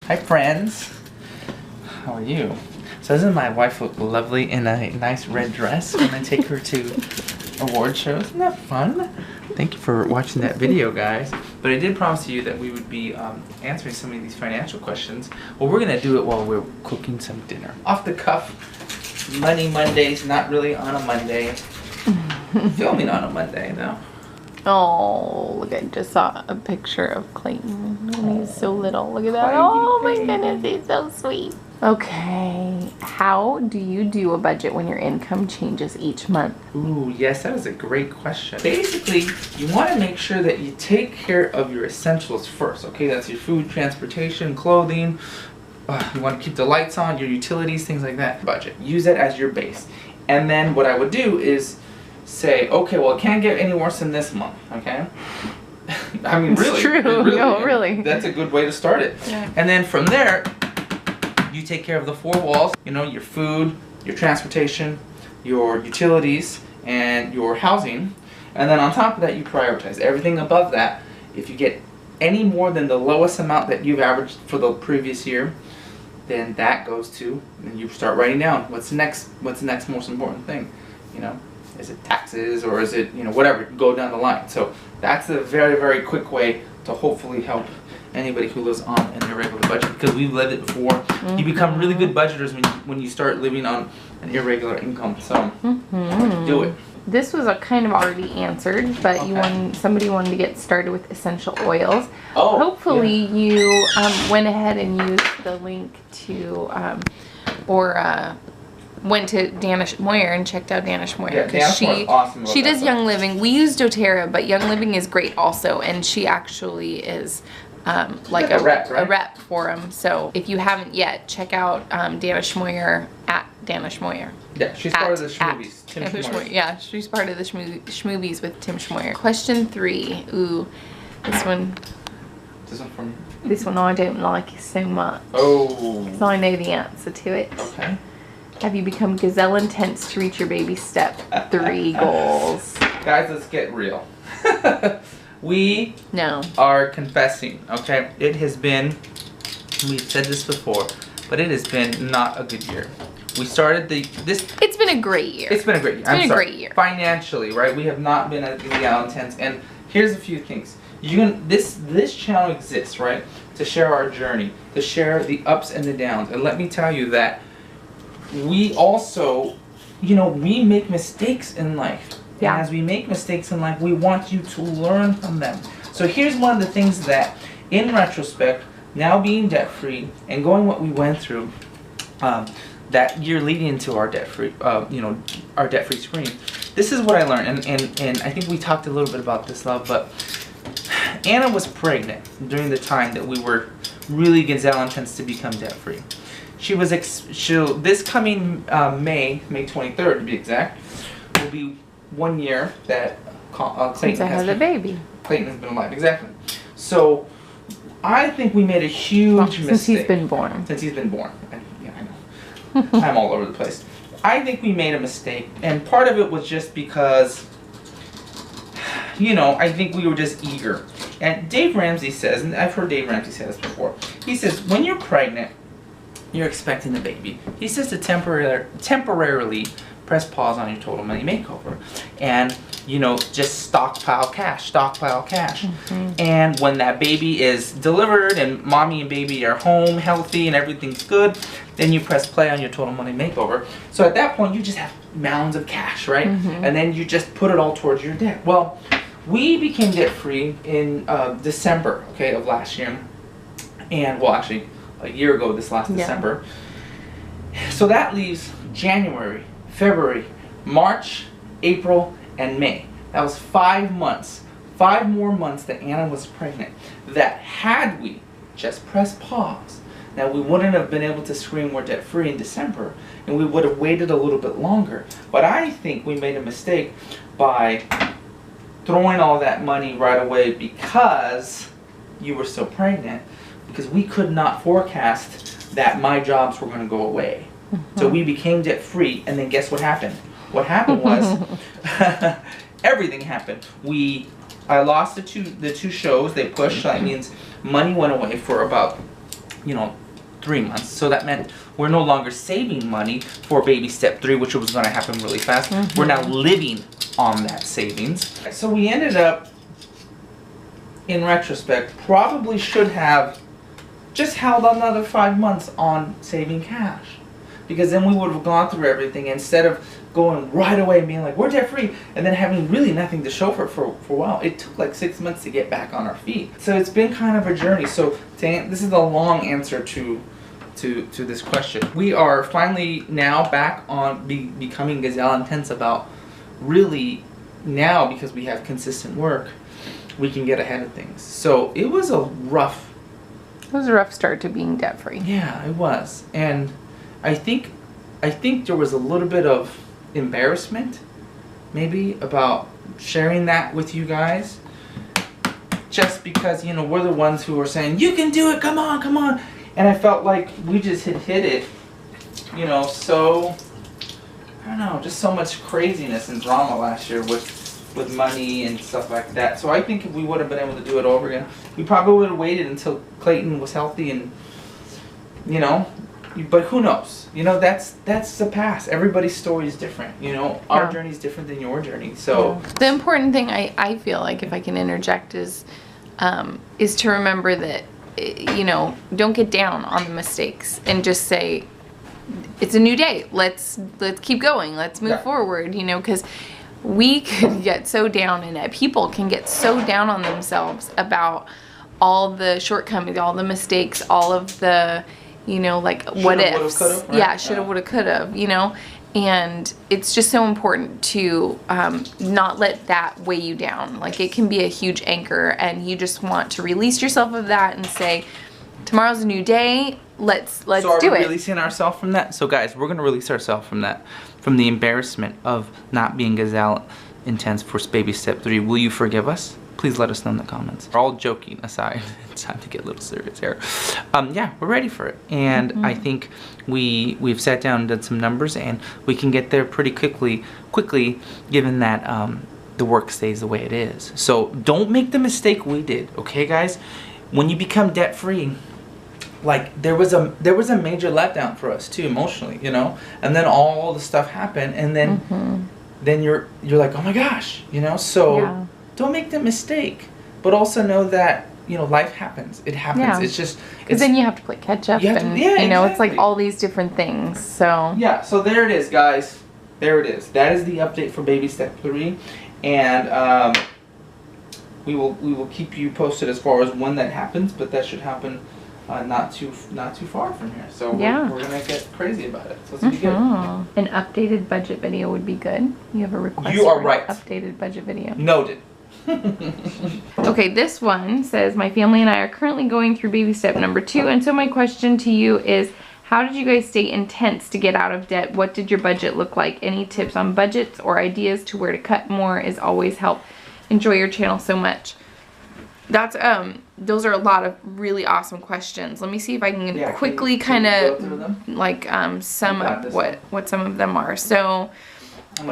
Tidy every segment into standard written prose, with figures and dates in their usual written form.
Hi friends. How are you? So doesn't my wife look lovely in a nice red dress when I take her to award shows? Isn't that fun? Thank you for watching that video, guys. But I did promise you that we would be answering some of these financial questions. Well, we're gonna do it while we're cooking some dinner. Off the cuff, Money Mondays, not really on a Monday. Filming on a Monday though. Oh, look, I just saw a picture of Clayton when he's so little. Look at that. Oh my goodness, he's so sweet. Okay, how do you do a budget when your income changes each month? Ooh, yes, that is a great question. Basically, you want to make sure that you take care of your essentials first, okay? That's your food, transportation, clothing. You want to keep the lights on, your utilities, things like that. Budget. Use that as your base. And then what I would do is say, okay, well, it can't get any worse than this month, okay? I mean, really. It's true. No, really. That's a good way to start it. Yeah. And then from there, you take care of the four walls, you know, your food, your transportation, your utilities, and your housing. And then on top of that, you prioritize. Everything above that, if you get any more than the lowest amount that you've averaged for the previous year, then that goes to, and you start writing down what's the next most important thing, you know. Is it taxes or is it, you know, whatever, go down the line. So that's a very, very quick way to hopefully help anybody who lives on an irregular budget, because we've lived it before. You become really good budgeters when you start living on an irregular income. So do it. This was a kind of already answered, but Okay. somebody wanted to get started with essential oils. Oh, hopefully you went ahead and used the link to went to Danish Moyer and checked out Danish Moyer. Yeah, Danish Moyer is awesome. She does Young Living. We use doTERRA, but Young Living is great also, and she actually is like a rep for them. So if you haven't yet, check out Danish Moyer at Danish Moyer. Yeah, she's part of the Schmoobies. Tim Schmoyer. Yeah, she's part of the Schmoobies with Tim Schmoyer. Question 3. Ooh, this one. This one from. This one I don't like so much. Oh. So I know the answer to it. Okay. Have you become gazelle intense to reach your baby step 3 goals? Guys, let's get real. We No. are confessing, okay? It has been, we've said this before, but it has been not a good year. We started It's been a great year. It's been a great year. It's been a great year. Financially, right? We have not been as gazelle intense. And here's a few things. This channel exists, right? To share our journey, to share the ups and the downs. And let me tell you that we also, you know, we make mistakes in life. Yeah. And as we make mistakes in life, we want you to learn from them. So here's one of the things that, in retrospect, now being debt-free and going what we went through, that year leading into our debt-free, you know, our debt-free screen. This is what I learned, and I think we talked a little bit about this, love, but Anna was pregnant during the time that we were really gazelle intense to become debt-free. She was, this coming May 23rd to be exact, will be 1 year that Clayton has had a baby. Clayton has been alive, exactly. So I think we made a huge mistake. Since he's been born. Since he's been born. Yeah, I know. I'm all over the place. I think we made a mistake, and part of it was just because, you know, I think we were just eager. And Dave Ramsey says, and I've heard Dave Ramsey say this before, he says, when you're pregnant, you're expecting a baby. He says to temporarily press pause on your total money makeover, and you know, just stockpile cash. And when that baby is delivered and mommy and baby are home healthy and everything's good, then you press play on your total money makeover. So at that point you just have mounds of cash, right? And then you just put it all towards your debt. Well, we became debt free in December, okay, of last year, and well, actually a year ago this last December. So that leaves January, February, March, April, and May. That was 5 months. 5 more months that Anna was pregnant. That had we just pressed pause, now we wouldn't have been able to scream we're debt free in December, and we would have waited a little bit longer. But I think we made a mistake by throwing all that money right away because you were so pregnant, because we could not forecast that my jobs were going to go away. So we became debt free, and then guess what happened? What happened was everything happened. I lost the two shows. They pushed. So that means money went away for about 3 months. So that meant we're no longer saving money for baby step 3, which was going to happen really fast. We're now living on that savings. So we ended up, in retrospect, probably should have just held another 5 months on saving cash, because then we would have gone through everything instead of going right away and being like, we're debt free, and then having really nothing to show for a while. It took like 6 months to get back on our feet. So it's been kind of a journey. So this is a long answer to this question. We are finally now back on becoming gazelle intense about really now, because we have consistent work, we can get ahead of things. So it was a rough start to being debt free. Yeah, it was. And I think there was a little bit of embarrassment maybe about sharing that with you guys, just because we're the ones who are saying, you can do it, come on, and I felt like we just hit it, so I don't know, just so much craziness and drama last year with money and stuff like that. So I think if we would have been able to do it over again, we probably would have waited until Clayton was healthy, and but who knows? That's the past. Everybody's story is different. Our journey is different than your journey. So the important thing I feel like, if I can interject, is to remember that don't get down on the mistakes and just say, it's a new day. Let's keep going. Let's move forward. Because we could get so down, and people can get so down on themselves about all the shortcomings, all the mistakes, all of the what ifs. Right? Yeah, shoulda, woulda, coulda, and it's just so important to not let that weigh you down. Like, it can be a huge anchor, and you just want to release yourself of that and say, tomorrow's a new day. Let's do it. So are we releasing ourselves from that? So guys, we're going to release ourselves from that, from the embarrassment of not being gazelle intense for baby step 3. Will you forgive us? Please let us know in the comments. All joking aside, it's time to get a little serious here. Yeah, we're ready for it. And I think we've sat down and done some numbers, and we can get there pretty quickly given that the work stays the way it is. So don't make the mistake we did, okay guys? When you become debt free, like there was a major letdown for us too, emotionally, and then all the stuff happened, and then you're like, oh my gosh, so don't make the mistake, but also know that life happens. It happens. Yeah. It's just because then you have to play catch up, and exactly. It's like all these different things. So yeah, so there it is, guys. There it is. That is the update for baby step 3, and we will keep you posted as far as when that happens, but that should happen not too far from here. So we're gonna get crazy about it. So it's gonna be good. An updated budget video would be good. You have a request? You are right. Updated budget video. Noted. Okay, this one says, my family and I are currently going through baby step number 2, and so my question to you is, how did you guys stay intense to get out of debt? What did your budget look like? Any tips on budgets or ideas to where to cut more is always help. Enjoy your channel so much. That's those are a lot of really awesome questions. Let me see if I can quickly kind of like sum up what some of them are. So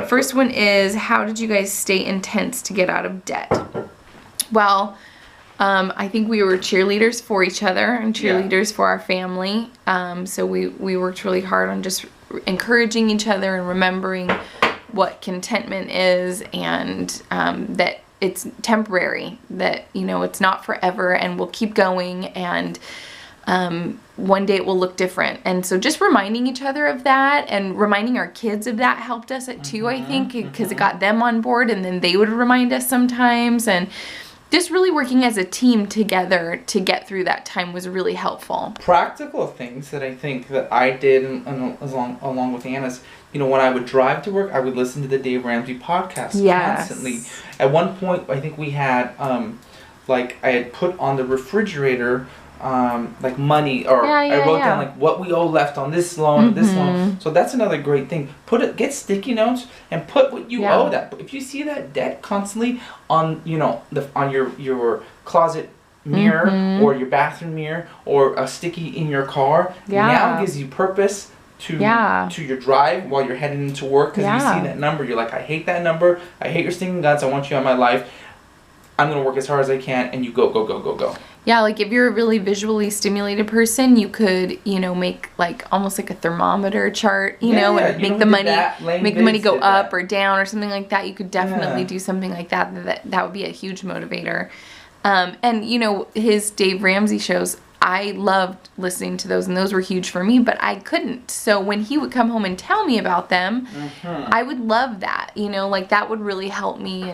first one is, how did you guys stay intense to get out of debt? Well, I think we were cheerleaders for each other and cheerleaders for our family. So we worked really hard on just encouraging each other and remembering what contentment is, and that it's temporary, that it's not forever, and we'll keep going, and one day it will look different. And so just reminding each other of that, and reminding our kids of that, helped us too, I think, because it got them on board, and then they would remind us sometimes, and just really working as a team together to get through that time was really helpful. Practical things that I think that I did along with Anna's, when I would drive to work, I would listen to the Dave Ramsey podcast constantly. At one point, I think we had, I had put on the refrigerator, like money, or I wrote down like what we owe left on this loan, this loan. So that's another great thing. Get sticky notes and put what you owe that. But if you see that debt constantly on, on your closet mirror or your bathroom mirror, or a sticky in your car, now it gives you purpose to your drive while you're heading into work, because you see that number, you're like, I hate that number, I hate your stinking guts, I want you on my life. I'm gonna work as hard as I can, and you go, go, go, go, go. Yeah, like if you're a really visually stimulated person, you could, you know, make like almost like a thermometer chart, you know, and make the money go up or down or something like that. You could definitely do something like that. That would be a huge motivator. And you know, his Dave Ramsey shows, I loved listening to those, and those were huge for me, but I couldn't. So when he would come home and tell me about them, I would love that, you know, like that would really help me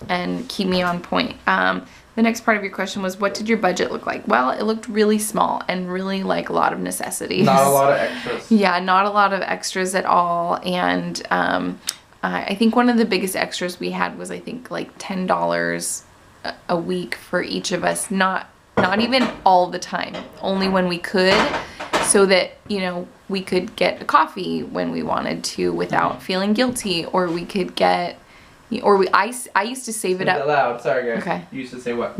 and keep me on point. The next part of your question was, what did your budget look like? Well, it looked really small and really like a lot of necessities. Not a lot of extras. Yeah, not a lot of extras at all. And I think one of the biggest extras we had was, I think, like $10 a week for each of us. Not even all the time, only when we could, so that, you know, we could get a coffee when we wanted to without feeling guilty, or we could get... Or I used to save it up. Loud. Sorry, guys. Okay. You used to say what?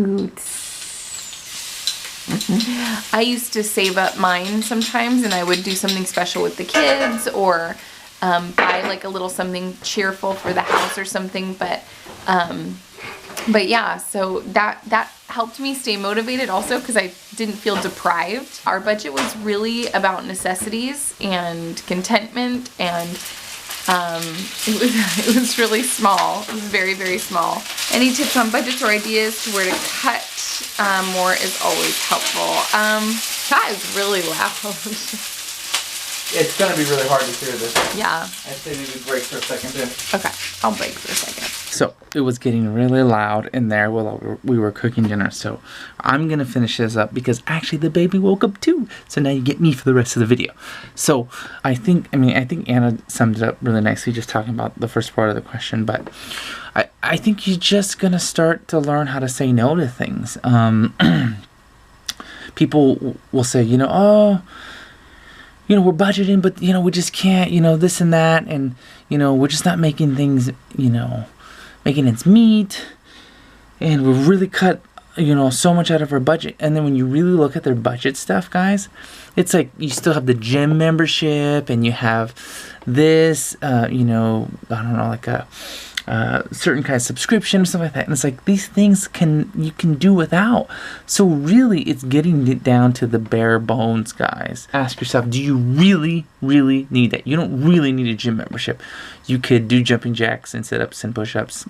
I used to save up mine sometimes, and I would do something special with the kids, or buy like a little something cheerful for the house or something. But yeah, so that helped me stay motivated also, because I didn't feel deprived. Our budget was really about necessities and contentment, and it was really small. It was very, very small. Any tips on budgets or ideas to where to cut more is always helpful. That is really loud. It's gonna be really hard to hear this. Yeah. I'd say maybe break for a second too. Okay, I'll break for a second. So it was getting really loud in there while we were cooking dinner. So I'm gonna finish this up because actually the baby woke up too. So now you get me for the rest of the video. So I think Anna summed it up really nicely, just talking about the first part of the question. But I think you're just gonna start to learn how to say no to things. People will say, you know, oh, you know, we're budgeting, but, you know, we just can't, you know, this and that. And, you know, we're just not making things, you know, making ends meet. And we've really cut, you know, so much out of our budget. And then when you really look at their budget stuff, guys, it's like you still have the gym membership and you have this, you know, I don't know, like a certain kind of subscription or something like that. And it's like these things you can do without. So really it's getting it down to the bare bones, guys. Ask yourself, do you really, really need that? You don't really need a gym membership. You could do jumping jacks and sit-ups and push-ups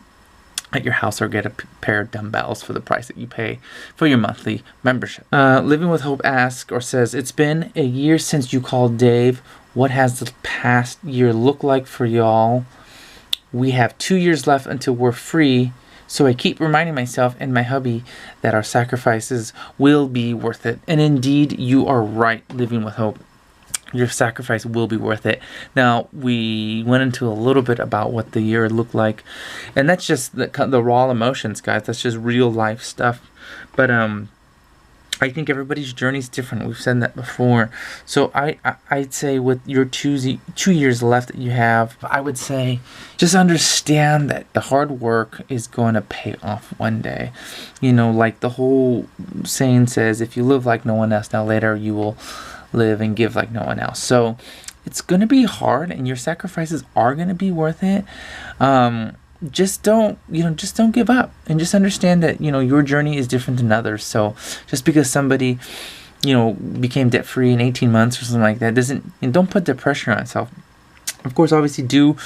at your house, or get a pair of dumbbells for the price that you pay for your monthly membership. Living with Hope asks or says, it's been a year since you called Dave. What has the past year looked like for y'all? We have 2 years left until we're free, so I keep reminding myself and my hubby that our sacrifices will be worth it. And indeed, you are right, Living with Hope. Your sacrifice will be worth it. Now, we went into a little bit about what the year looked like, and that's just the raw emotions, guys. That's just real life stuff. But I think everybody's journey is different. We've said that before. So I'd say with your 2 years left that you have, I would say just understand that the hard work is going to pay off one day. You know, like the whole saying says, if you live like no one else, now later you will live and give like no one else. So it's going to be hard, and your sacrifices are going to be worth it. Just don't give up, and just understand that, you know, your journey is different than others. So just because somebody, you know, became debt free in 18 months or something like that don't put the pressure on yourself. Of course, obviously do,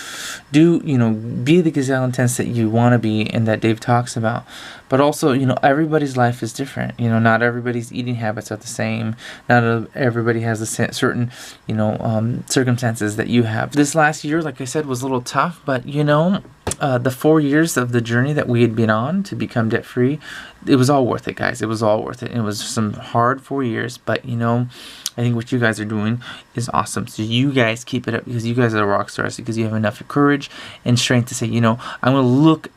you know, be the gazelle intense that you want to be and that Dave talks about. But also, you know, everybody's life is different. You know, not everybody's eating habits are the same. Not everybody has a certain, you know, circumstances that you have. This last year, like I said, was a little tough, but, you know, the 4 years of the journey that we had been on to become debt free, it was all worth it, guys. It was all worth it. It was some hard 4 years, but, you know, I think what you guys are doing is awesome. So you guys keep it up, because you guys are rock stars, because you have enough courage and strength to say, you know, I'm going to look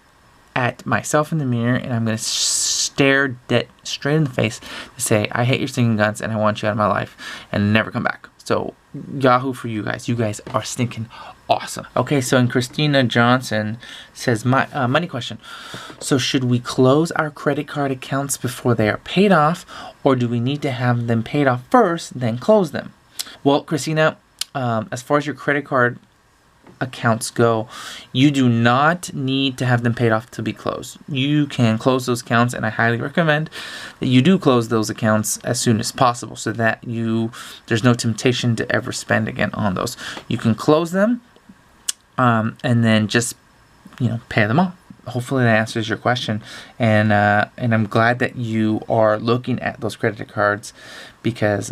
at myself in the mirror and I'm going to stare debt straight in the face to say, I hate your stinking guns and I want you out of my life and never come back. So Yahoo for you guys. You guys are stinking awesome. Okay, so and Christina Johnson says, money question. So should we close our credit card accounts before they are paid off, or do we need to have them paid off first, then close them? Well, Christina, as far as your credit card accounts go, you do not need to have them paid off to be closed. You can close those accounts, and I highly recommend that you do close those accounts as soon as possible so that there's no temptation to ever spend again on those. You can close them and then just pay them off. Hopefully that answers your question, and I'm glad that you are looking at those credit cards, because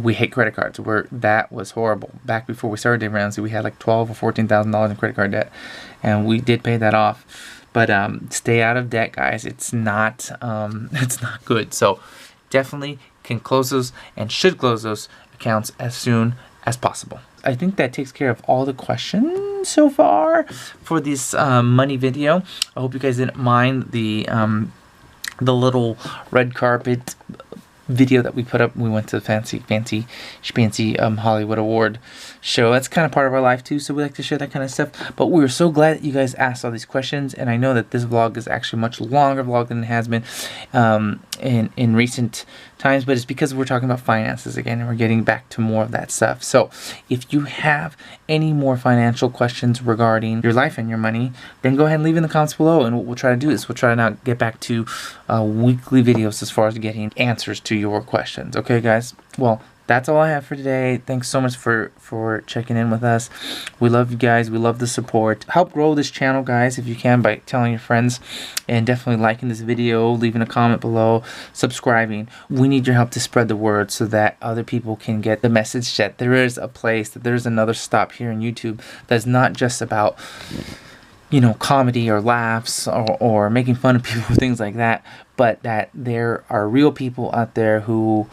we hate credit cards. That was horrible. Back before we started Dave Ramsey, we had like $12,000 or $14,000 in credit card debt, and we did pay that off. But stay out of debt, guys. It's not good. So definitely can close those and should close those accounts as soon as possible. I think that takes care of all the questions so far for this money video. I hope you guys didn't mind the little red carpet video that we put up. We went to the fancy Hollywood award show. That's kind of part of our life too, so we like to share that kind of stuff. But we were so glad that you guys asked all these questions, and I know that this vlog is actually a much longer vlog than it has been in recent times, but it's because we're talking about finances again, and we're getting back to more of that stuff. So if you have any more financial questions regarding your life and your money, then go ahead and leave in the comments below, and what we'll try to do is we'll try to now get back to weekly videos as far as getting answers to your questions. Okay, guys? Well, that's all I have for today. Thanks so much for checking in with us. We love you guys. We love the support. Help grow this channel, guys, if you can, by telling your friends, and definitely liking this video, leaving a comment below, subscribing. We need your help to spread the word so that other people can get the message that there is a place, that there's another stop here on YouTube that's not just about comedy or laughs or making fun of people or things like that, but that there are real people out there who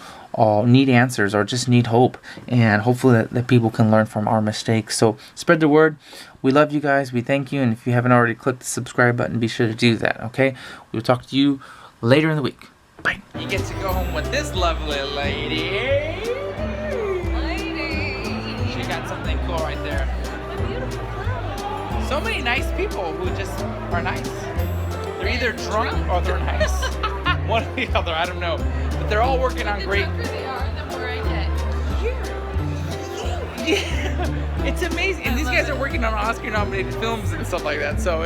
need answers or just need hope, and hopefully that people can learn from our mistakes. So spread the word. We love you guys. We thank you, and if you haven't already clicked the subscribe button, be sure to do that. Okay, we'll talk to you later in the week. Bye. You get to go home with this lovely lady. She got something cool right there. So many nice people who just are nice. They're either drunk or they're nice. One or the other, I don't know. But they're all working on great. The drunker they are, the more I get. Yeah, it's amazing. And these guys are working on Oscar-nominated films and stuff like that. So